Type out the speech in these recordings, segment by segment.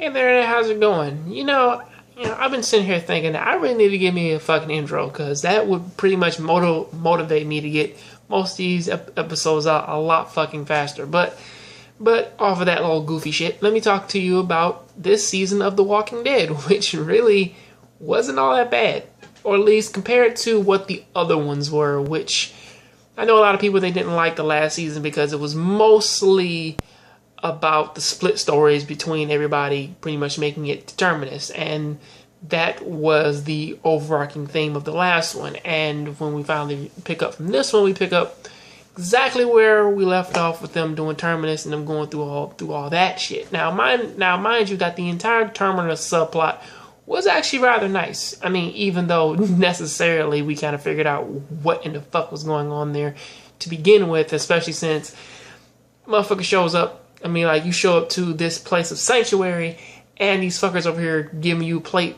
Hey there, how's it going? I've been sitting here thinking that I really need to give me a fucking intro because that would pretty much motivate me to get most of these episodes out a lot fucking faster. But off of that little goofy shit, let me talk to you about this season of The Walking Dead, which really wasn't all that bad, or at least compared to what the other ones were. Which I know a lot of people, they didn't like the last season because it was mostly about the split stories between everybody, pretty much making it determinist, and that was the overarching theme of the last one. And when we finally pick up from this one, we pick up exactly where we left off with them doing terminus and them going through all that shit. Now mind you, that the entire terminus subplot was actually rather nice. I mean, even though necessarily we kind of figured out what in the fuck was going on there to begin with, especially since motherfucker shows up. I mean, like, you show up to this place of sanctuary, and these fuckers over here giving you plates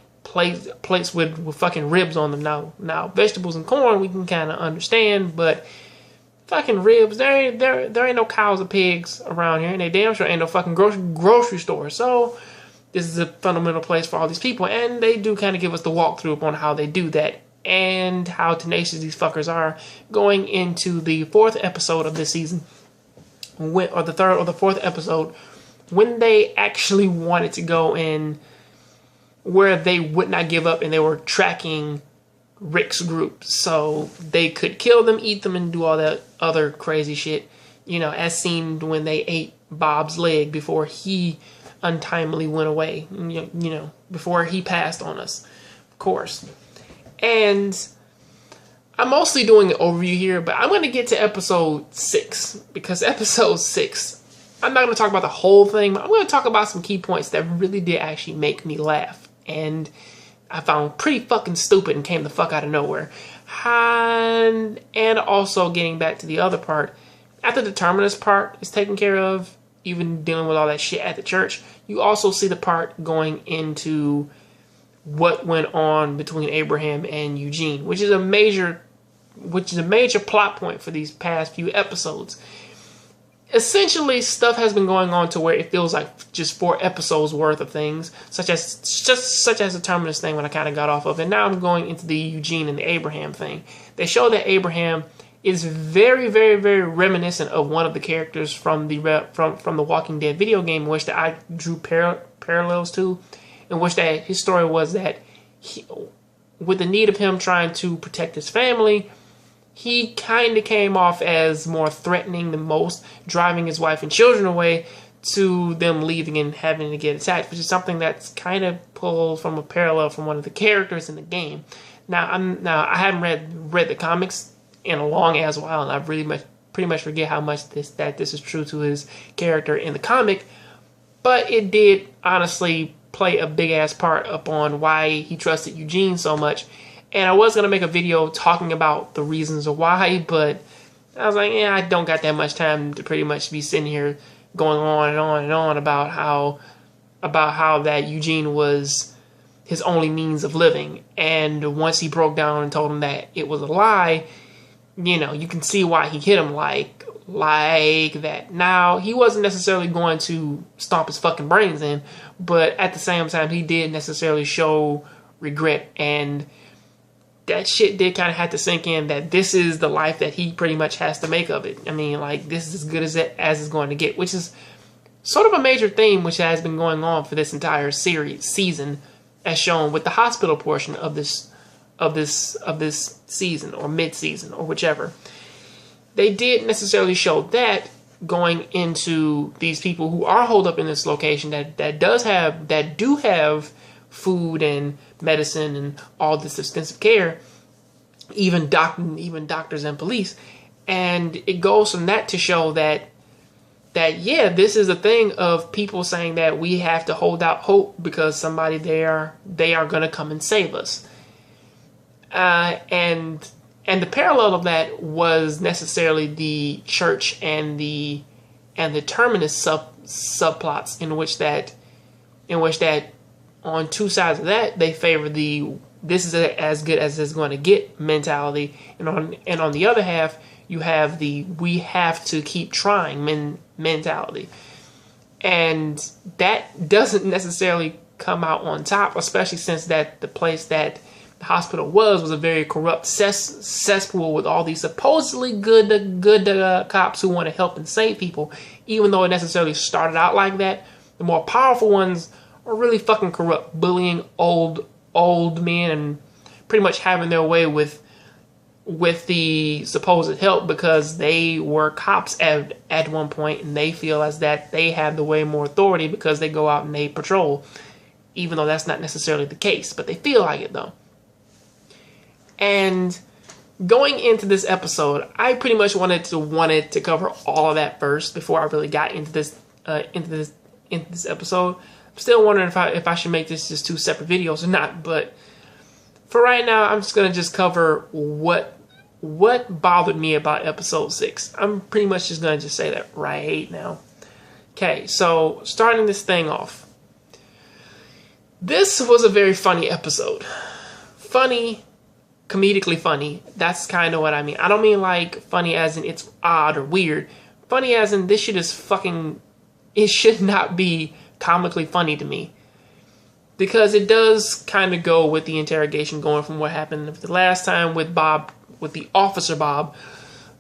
with fucking ribs on them. Now, vegetables and corn we can kind of understand, but fucking ribs, there ain't no cows or pigs around here, and they damn sure ain't no fucking grocery store. So this is a fundamental place for all these people, and they do kind of give us the walkthrough on how they do that and how tenacious these fuckers are going into the fourth episode of this season. Or the third or the fourth episode, when they actually wanted to go in where they would not give up, and they were tracking Rick's group so they could kill them, eat them, and do all that other crazy shit, as seen when they ate Bob's leg before he untimely went away, before he passed on us, of course. And I'm mostly doing an overview here, but I'm going to get to episode 6, because episode 6, I'm not going to talk about the whole thing, but I'm going to talk about some key points that really did actually make me laugh, and I found pretty fucking stupid and came the fuck out of nowhere. And also getting back to the other part, after the terminus part is taken care of, even dealing with all that shit at the church, you also see the part going into what went on between Abraham and Eugene, which is a major plot point for these past few episodes. Essentially, stuff has been going on to where it feels like just 4 episodes worth of things, such as the terminus thing when I kind of got off of it. Now I'm going into the Eugene and the Abraham thing. They show that Abraham is very, very, very reminiscent of one of the characters from the Walking Dead video game, in which that I drew parallels to. In which that his story was that with the need of him trying to protect his family, he kind of came off as more threatening than most, driving his wife and children away, to them leaving and having to get attacked, which is something that's kind of pulled from a parallel from one of the characters in the game. Now I haven't read the comics in a long ass while, and I've pretty much forget how much this is true to his character in the comic, but it did honestly play a big ass part upon why he trusted Eugene so much. And I was going to make a video talking about the reasons why, but I was like, I don't got that much time to pretty much be sitting here going on and on and on about how that Eugene was his only means of living. And once he broke down and told him that it was a lie, you can see why he hit him like that. Now, he wasn't necessarily going to stomp his fucking brains in, but at the same time, he did necessarily show regret, and that shit did kind of have to sink in that this is the life that he pretty much has to make of it. I mean, like, this is as good as it's going to get, which is sort of a major theme which has been going on for this entire season, as shown with the hospital portion of this season, or mid-season, or whichever. They did necessarily show that going into these people who are holed up in this location that do have food and medicine and all this extensive care, even doctors and police. And it goes from that to show that this is a thing of people saying that we have to hold out hope because somebody they are going to come and save us. And the parallel of that was necessarily the church and the terminus subplots, in which that on two sides of that they favor the this is as good as it's going to get mentality, and on the other half you have the we have to keep trying mentality. And that doesn't necessarily come out on top, especially since that the place that the hospital was a very corrupt cesspool with all these supposedly good cops who want to help and save people, even though it necessarily started out like that. The more powerful ones are really fucking corrupt, bullying old men and pretty much having their way with the supposed help because they were cops at one point, and they feel as that they have the way more authority because they go out and they patrol, even though that's not necessarily the case, but they feel like it though. And going into this episode, I pretty much wanted to cover all of that first before I really got into this episode. I'm still wondering if I should make this just 2 separate videos or not, but for right now, I'm just gonna just cover what bothered me about episode 6. I'm pretty much just gonna just say that right now. Okay, so starting this thing off, this was a very funny episode. Funny. Comedically funny. That's kind of what I mean. I don't mean like funny as in it's odd or weird. Funny as in this shit is fucking... It should not be comically funny to me. Because it does kind of go with the interrogation going from what happened the last time with Bob, with the officer Bob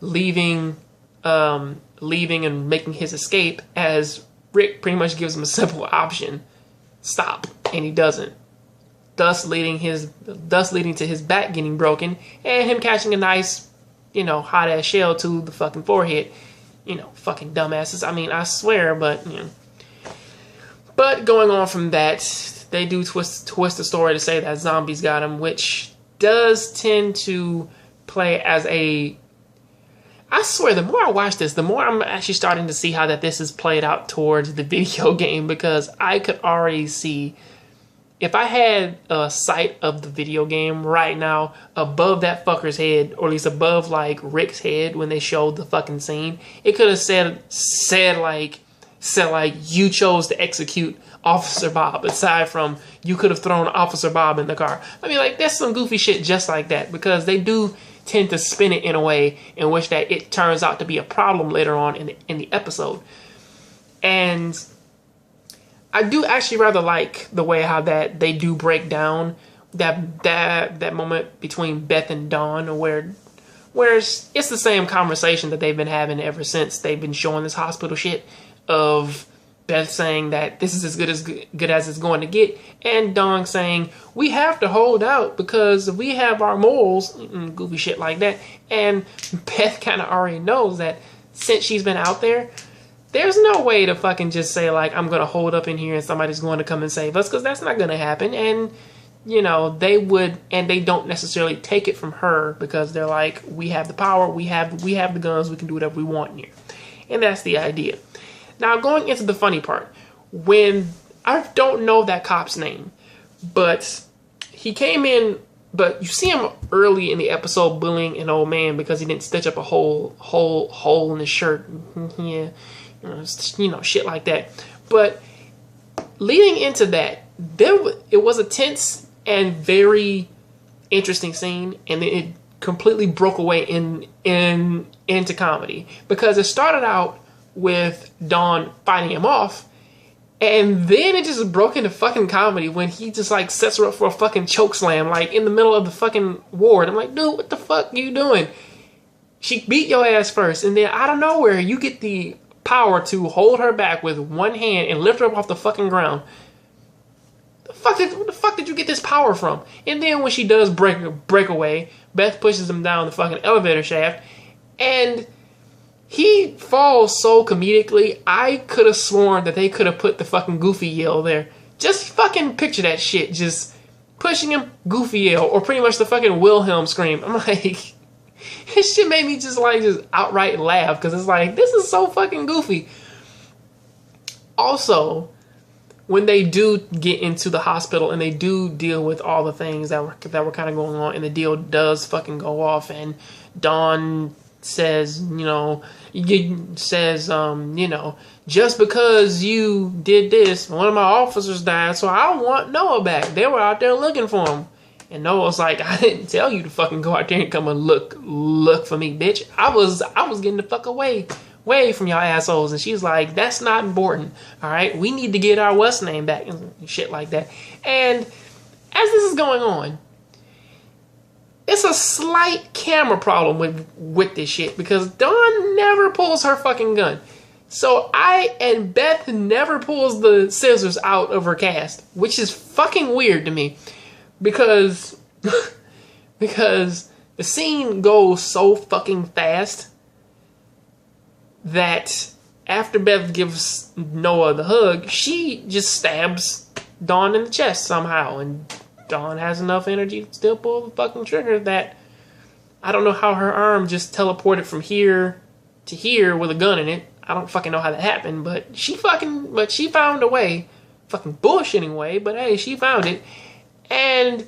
leaving and making his escape, as Rick pretty much gives him a simple option. Stop. And he doesn't. Thus leading to his back getting broken and him catching a nice, hot ass shell to the fucking forehead. Fucking dumbasses. I mean, I swear, but But going on from that, they do twist the story to say that zombies got him, which does tend to play as a... I swear, the more I watch this, the more I'm actually starting to see how that this is played out towards the video game, because I could already see... If I had a sight of the video game right now above that fucker's head, or at least above like Rick's head when they showed the fucking scene, it could have said like you chose to execute Officer Bob. Aside from you could have thrown Officer Bob in the car. I mean, like, that's some goofy shit just like that, because they do tend to spin it in a way in which that it turns out to be a problem later on in the episode. And I do actually rather like the way how that they do break down that moment between Beth and Dawn, where it's the same conversation that they've been having ever since they've been showing this hospital shit of Beth saying that this is as good as it's going to get, and Dawn saying we have to hold out because we have our morals, goofy shit like that. And Beth kind of already knows that since she's been out there, there's no way to fucking just say, like, I'm going to hold up in here and somebody's going to come and save us, because that's not going to happen. And, they would, and they don't necessarily take it from her, because they're like, we have the power, we have the guns, we can do whatever we want here. And that's the idea. Now, going into the funny part, when, I don't know that cop's name, but he came in, but you see him early in the episode bullying an old man because he didn't stitch up a hole in his shirt. Yeah. Shit like that. But leading into that, it was a tense and very interesting scene, and it completely broke away into comedy, because it started out with Dawn fighting him off, and then it just broke into fucking comedy when he just like sets her up for a fucking choke slam, like in the middle of the fucking ward. I'm like, dude, what the fuck are you doing? She beat your ass first, and then out of nowhere you get the power to hold her back with one hand and lift her up off the fucking ground. What the fuck did you get this power from? And then when she does break away, Beth pushes him down the fucking elevator shaft, and he falls so comedically. I could have sworn that they could have put the fucking Goofy yell there. Just fucking picture that shit. Just pushing him, Goofy yell, or pretty much the fucking Wilhelm scream. I'm like... This shit made me just outright laugh, because it's like, this is so fucking goofy. Also, when they do get into the hospital and they do deal with all the things that were kind of going on, and the deal does fucking go off, and Dawn says, just because you did this, one of my officers died, so I want Noah back. They were out there looking for him. And Noah's like, I didn't tell you to fucking go out there and come and look for me, bitch. I was getting the fuck away away from y'all assholes. And she's like, that's not important. All right, we need to get our what's name back and shit like that. And as this is going on, it's a slight camera problem with this shit because Dawn never pulls her fucking gun. So and Beth never pulls the scissors out of her cast, which is fucking weird to me because because the scene goes so fucking fast that after Beth gives Noah the hug, she just stabs Dawn in the chest somehow, and Dawn has enough energy to still pull the fucking trigger that I don't know how her arm just teleported from here to here with a gun in it. I don't fucking know how that happened, but she found a way. Fucking bullshitting way, but hey, she found it. And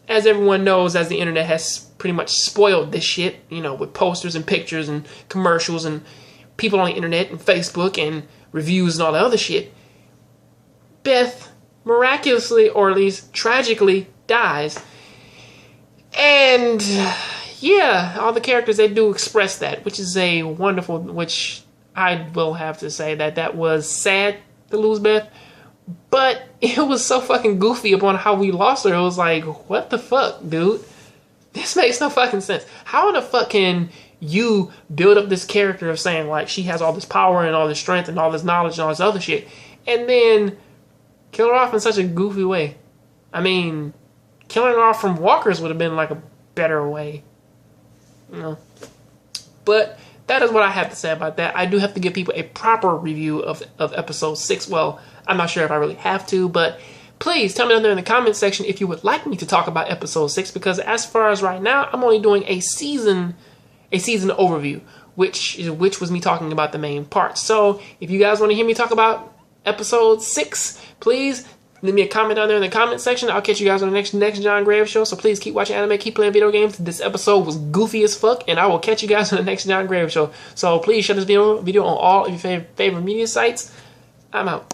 as everyone knows, as the internet has pretty much spoiled this shit, you know, with posters and pictures and commercials and people on the internet and Facebook and reviews and all that other shit, Beth miraculously, or at least tragically, dies. And yeah, all the characters, they do express that, which is a wonderful, which I will have to say that was sad to lose Beth, but it was so fucking goofy upon how we lost her. It was like, what the fuck, dude? This makes no fucking sense. How in the fuck can you build up this character of saying, like, she has all this power and all this strength and all this knowledge and all this other shit, and then kill her off in such a goofy way? I mean, killing her off from walkers would have been like a better way, you know. But that is what I have to say about that. I do have to give people a proper review of episode 6. Well, I'm not sure if I really have to, but please tell me down there in the comment section if you would like me to talk about episode 6, because as far as right now, I'm only doing a season overview, which was me talking about the main parts. So if you guys want to hear me talk about episode 6, please leave me a comment down there in the comment section. I'll catch you guys on the next John Graves show. So please keep watching anime, keep playing video games. This episode was goofy as fuck, and I will catch you guys on the next John Graves show. So please share this video on all of your favorite media sites. I'm out.